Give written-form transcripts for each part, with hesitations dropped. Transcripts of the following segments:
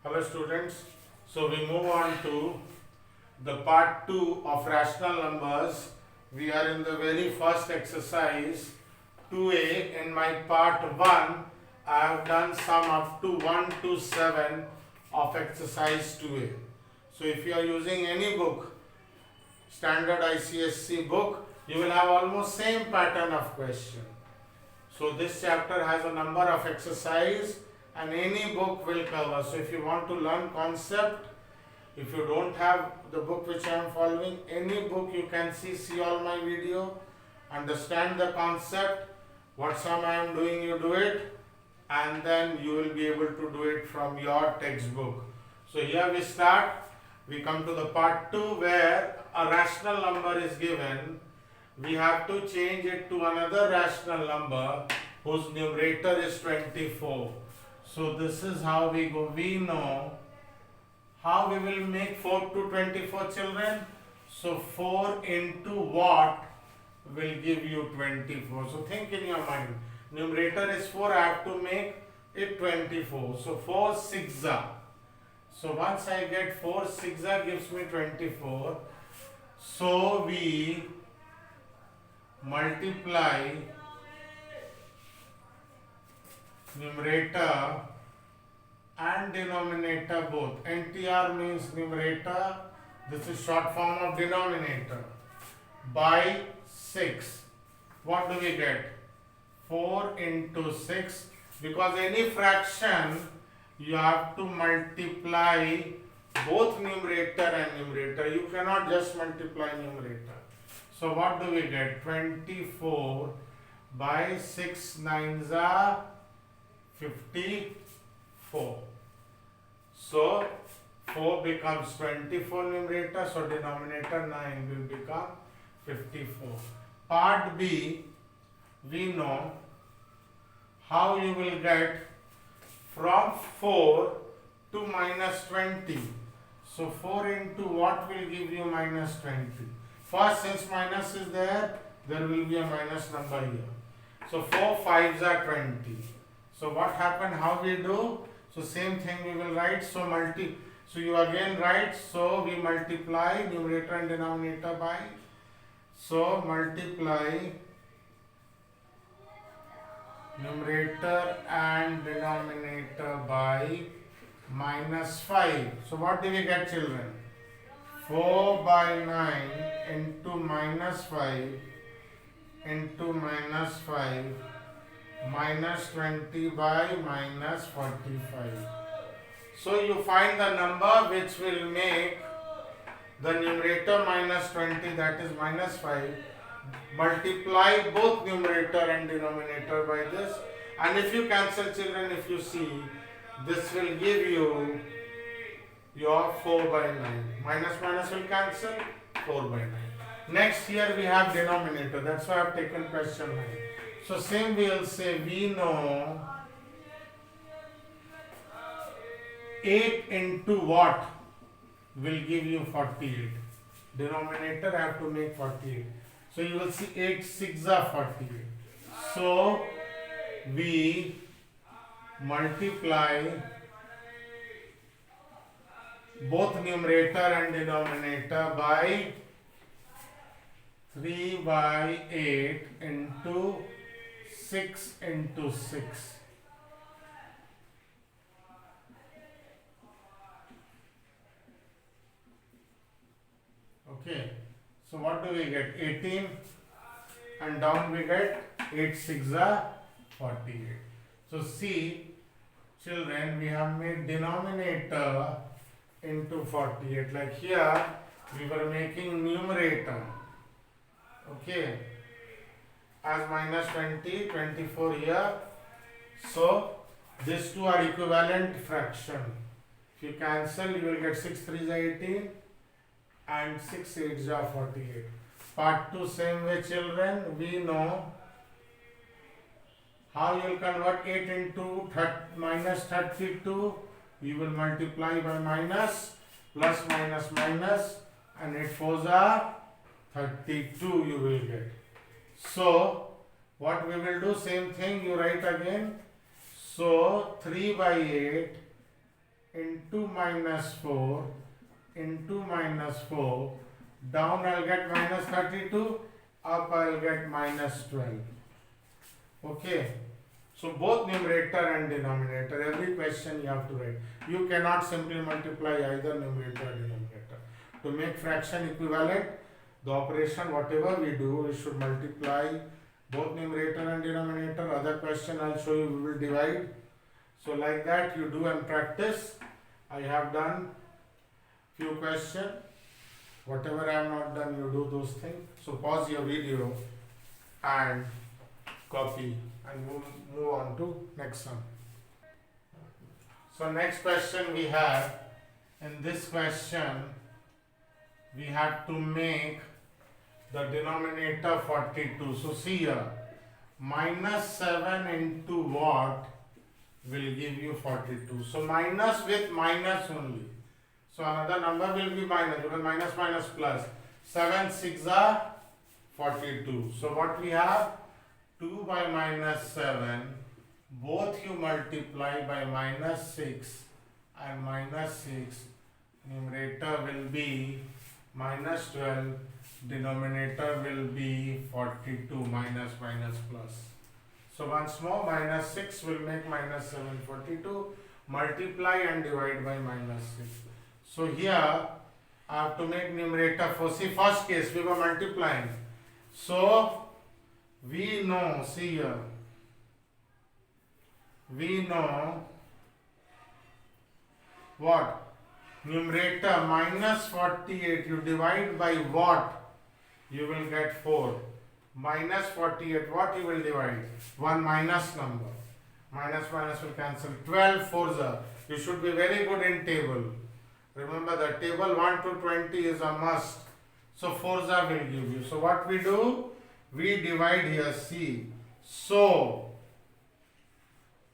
Hello students, so we move on to the part 2 of rational numbers. We are in the very first exercise 2a. In my part 1, I have done sum up to 1 to 7 of exercise 2a. So if you are using any book, standard ICSC book, you will have almost same pattern of question. So this chapter has a number of exercise and any book will cover. So if you want to learn concept, if you don't have the book which I am following, any book you can see all my video, understand the concept, what sum I am doing, you do it, and then you will be able to do it from your textbook. So here we start, we come to the part 2 where a rational number is given. We have to change it to another rational number whose numerator is 24. So this is how we go. We know how we will make 4 to 24 children. So 4 into what will give you 24. So think in your mind. Numerator is 4, I have to make it 24. So 4 6a. So once I get 4 6a gives me 24. So we multiply numerator and denominator both. NTR means numerator, this is short form of denominator, by 6. What do we get? 4 into 6. Because any fraction you have to multiply both numerator and numerator. You cannot just multiply numerator. So what do we get? 24 by 6 9s are 54. So 4 becomes 24 numerator, so denominator 9 will become 54. Part B, we know how you will get from 4 to minus 20. So 4 into what will give you minus 20? First, since minus is there will be a minus number here. So 4 5s are 20. So what happened? How we do? So same thing we will write. So you again write. So we multiply numerator and denominator by. So multiply numerator and denominator by minus 5. So what do we get, children? 4 by 9 into minus 5 into minus 5 minus 20 by minus 45. So you find the number which will make the numerator minus 20, that is minus 5. Multiply both numerator and denominator by this, and if you cancel, children, if you see, this will give you your 4 by 9. Minus will cancel, 4 by 9. Next, here we have denominator. That's why I have taken question 9. So same we will say, we know 8 into what will give you 48. Denominator I have to make 48. So you will see 8 6 are 48. So we multiply both numerator and denominator by 3 by 8 into 6 into 6. Okay. So what do we get? 18, and down we get 8 6 are 48. So see, children, we have made denominator into 48. Like here, we were making numerator. Okay, as minus 20, 24 here. So these two are equivalent fraction. If you cancel, you will get 6 3s are 18 and 6 8s are 48. Part 2, same way, children. We know how you will convert 8 into minus 32. You will multiply by minus, plus minus minus, and 8 4s are 32 you will get. So what we will do, same thing, you write again. So 3 by 8 into minus 4 into minus 4. Down I'll get minus 32. Up I'll get minus 12. Okay. So both numerator and denominator, every question you have to write. You cannot simply multiply either numerator or denominator. To make fraction equivalent, the operation whatever we do, we should multiply both numerator and denominator. Other question I'll show you, we will divide. So like that you do and practice. I have done few questions. Whatever I have not done, you do those things. So pause your video and copy and move on to next one. So next question we have, in this question we have to make the denominator 42. So see here, minus 7 into what will give you 42. So minus with minus only. So another number will be minus, because minus minus plus. 7 6 are 42. So what we have? 2 by minus 7, both you multiply by minus 6 and minus 6, numerator will be minus 12, denominator will be 42, minus minus plus. So once more, minus 6 will make minus 7, 42, multiply and divide by minus 6. So here I have to make numerator for, see first case we were multiplying. So we know, see here, we know what? Numerator minus 48, you divide by what? You will get 4. Minus 48, what you will divide? One minus number. Minus minus will cancel. 12 fours are. You should be very good in table. Remember that table 1 to 20 is a must. So forza will give you. So what we do? We divide here, see. So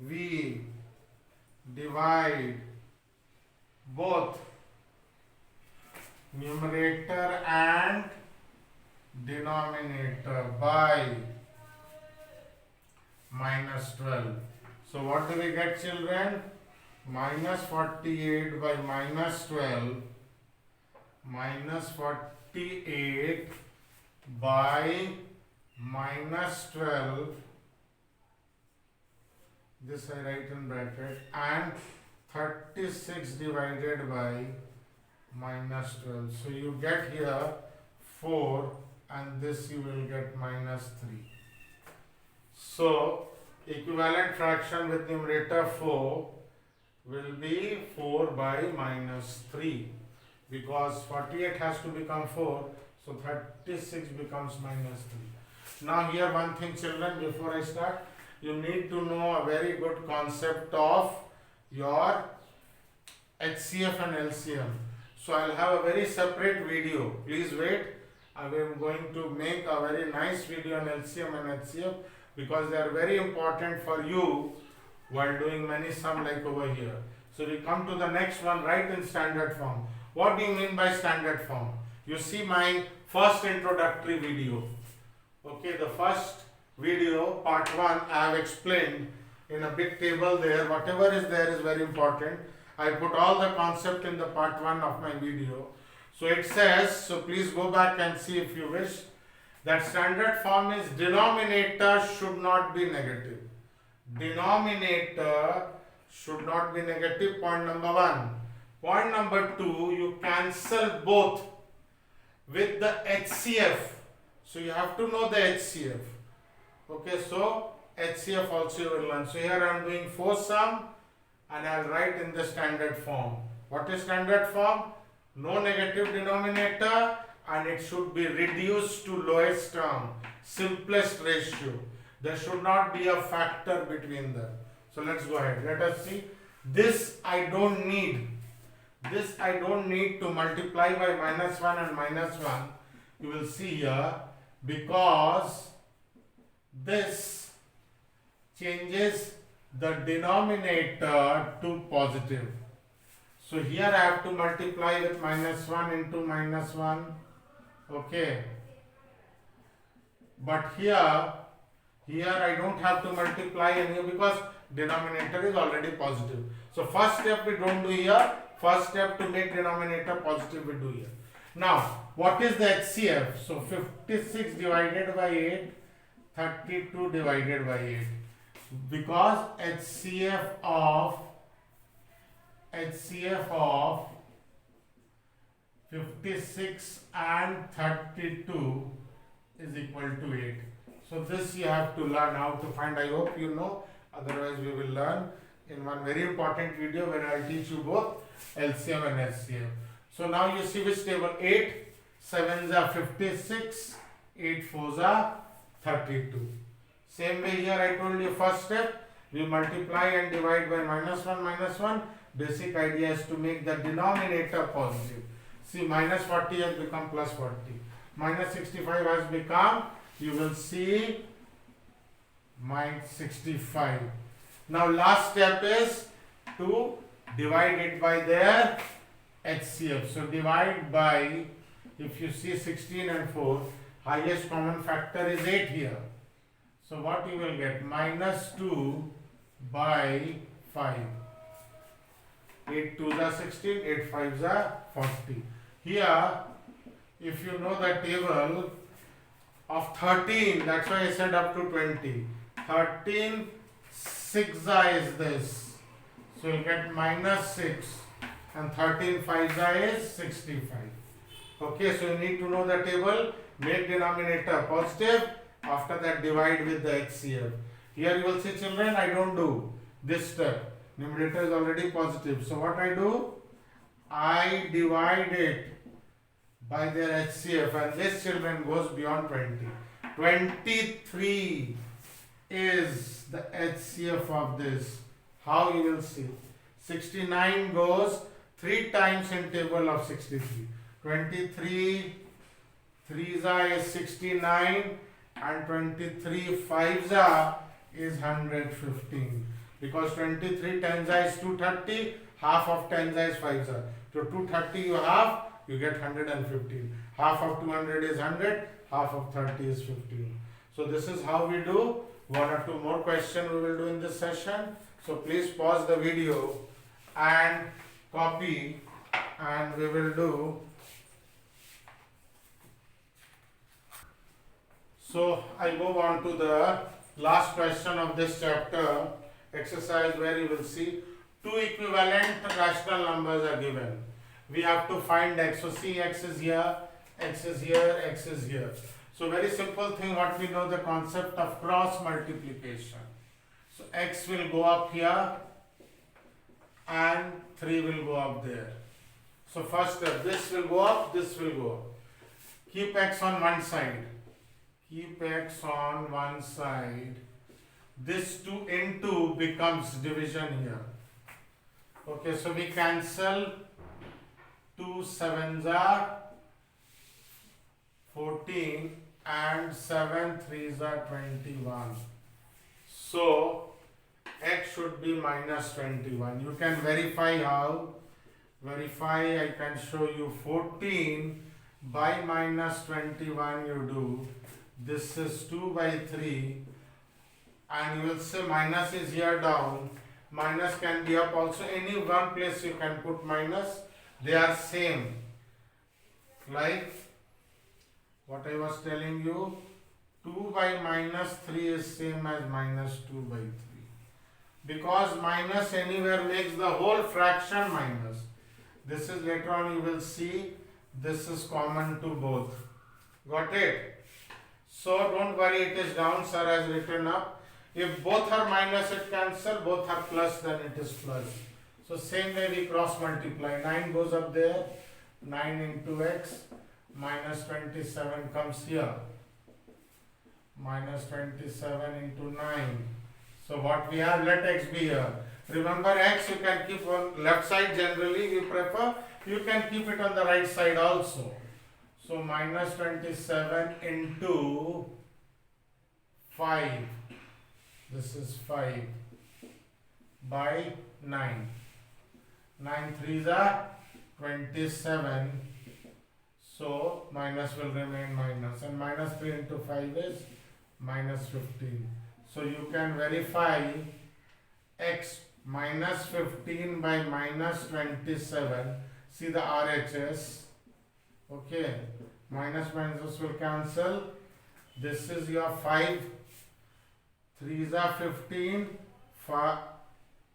we divide both numerator and denominator by minus 12. So what do we get, children? Minus 48 by minus 12, minus 48 by minus 12, this I write in bracket, and 36 divided by minus 12. So you get here 4 and this you will get minus 3. So equivalent fraction with numerator 4 will be 4 by minus 3, because 48 has to become 4, so 36 becomes minus 3. Now here one thing, children, before I start, you need to know a very good concept of your HCF and LCM. So I'll have a very separate video. Please wait. I am going to make a very nice video on LCM and HCF, because they are very important for you while doing many sum like over here. So we come to the next one, right in standard form. What do you mean by standard form? You see my first introductory video. Okay, the first video, part 1, I have explained in a big table there. Whatever is there is very important. I put all the concept in the part 1 of my video. So it says, so please go back and see if you wish, that standard form is denominator should not be negative. Denominator should not be negative, point number 1. Point number 2, you cancel both with the HCF. So you have to know the HCF. Okay, so HCF also you will learn. So here I am doing 4 sum and I will write in the standard form. What is standard form? No negative denominator and it should be reduced to lowest term, simplest ratio. There should not be a factor between them. So let's go ahead. Let us see. This I don't need. This I don't need to multiply by minus 1 and minus 1. You will see here, because this changes the denominator to positive. So here I have to multiply with minus 1 into minus 1. Okay. But here I don't have to multiply any, because denominator is already positive. So first step we don't do here. First step to make denominator positive we do here. Now, what is the HCF? So 56 divided by 8, 32 divided by 8. Because HCF of 56 and 32 is equal to 8. So this you have to learn how to find. I hope you know. Otherwise we will learn in one very important video where I will teach you both LCM and HCF. So now you see which table? 8 7s are 56, 8 4s are 32. Same way here I told you first step, we multiply and divide by -1. Basic idea is to make the denominator positive. See, minus 40 has become plus 40. Minus 65 has become, you will see, minus 65. Now last step is to divide it by their HCF. So divide by, if you see 16 and 4, highest common factor is 8 here. So what you will get? Minus 2 by 5. 8 2s are 16, 8 5s are 40. Here, if you know the table of 13, that's why I said up to 20. 13 6a is this. So you'll get minus 6 and 13 5a is 65. Okay, so you need to know the table, make denominator positive, after that divide with the HCF. Here you will see, children, I don't do this step. Numerator is already positive. So what I do? I divide it by their HCF, and this, children, goes beyond 20. 23 is the HCF of this. How you will see? 69 goes 3 times in table of 63. 23 3s is 69 and 23 5s is 115. Because 23 10s is 230, half of 10s is 5s. So 230 you have, you get 115. Half of 200 is 100, half of 30 is 15. So this is how we do. 1 or 2 more questions we will do in this session. So please pause the video and copy, and we will do. So I move on to the last question of this chapter, exercise, where you will see 2 equivalent rational numbers are given. We have to find x. So see, x is here, x is here, x is here. So very simple thing, what we know, the concept of cross multiplication. So x will go up here and 3 will go up there. So first step, this will go up, this will go up. Keep x on one side. Keep x on one side. This 2 into becomes division here. Okay, so we cancel 2 7s are 14 and 7 3s are 21. So x should be minus 21. You can verify how. Verify, I can show you 14 by minus 21 you do. This is 2 by 3. And you will say minus is here down. Minus can be up also. Any one place you can put minus. They are same. Like what I was telling you, 2 by minus 3 is same as minus 2 by 3. Because minus anywhere makes the whole fraction minus. This is later on you will see, this is common to both. Got it? So don't worry, it is down, sir has written up. If both are minus, it cancel, both are plus, then it is plus. So same way we cross multiply. 9 goes up there, 9 into x, minus 27 comes here. Minus 27 into 9. So what we have, let x be here. Remember, x you can keep on left side generally, we prefer. You can keep it on the right side also. So minus 27 into 5. This is 5 by 9. 9 3s are 27. So minus will remain minus. And minus 3 into 5 is minus 15. So you can verify x minus 15 by minus 27. See the RHS. Okay, minus minus will cancel. This is your 5 3s are 15,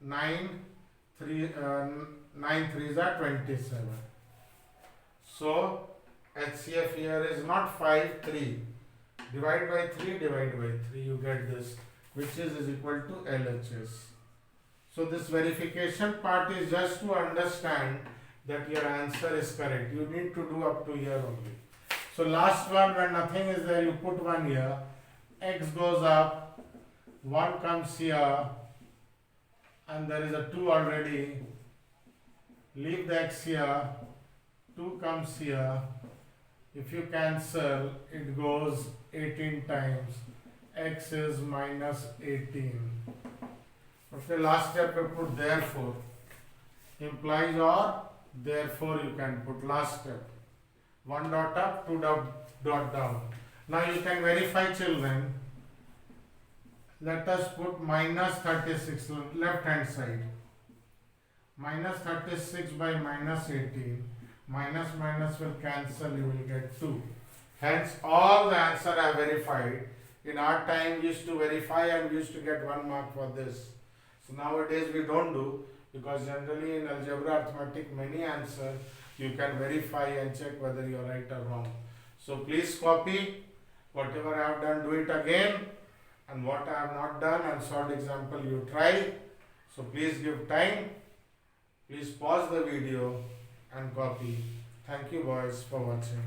9 3s are 27. So HCF here is not 5, 3. Divide by 3, divide by 3, you get this, which is equal to LHS. So this verification part is just to understand that your answer is correct. You need to do up to here only. So last one, when nothing is there, you put 1 here, x goes up, 1 comes here, and there is a 2 already. Leave the x here, 2 comes here. If you cancel, it goes 18 times. X is minus 18. Okay, last step we put therefore. Implies or therefore you can put last step. 1 dot up, 2 dot down. Now you can verify, children. Let us put minus 36 left hand side. Minus 36 by minus 18. Minus minus will cancel, you will get 2. Hence all the answer I verified. In our time we used to verify and we used to get 1 mark for this. So nowadays we don't do, because generally in algebra arithmetic many answers you can verify and check whether you are right or wrong. So please copy whatever I have done, do it again, and what I have not done and short example you try. So please give time, please pause the video and copy. Thank you boys for watching.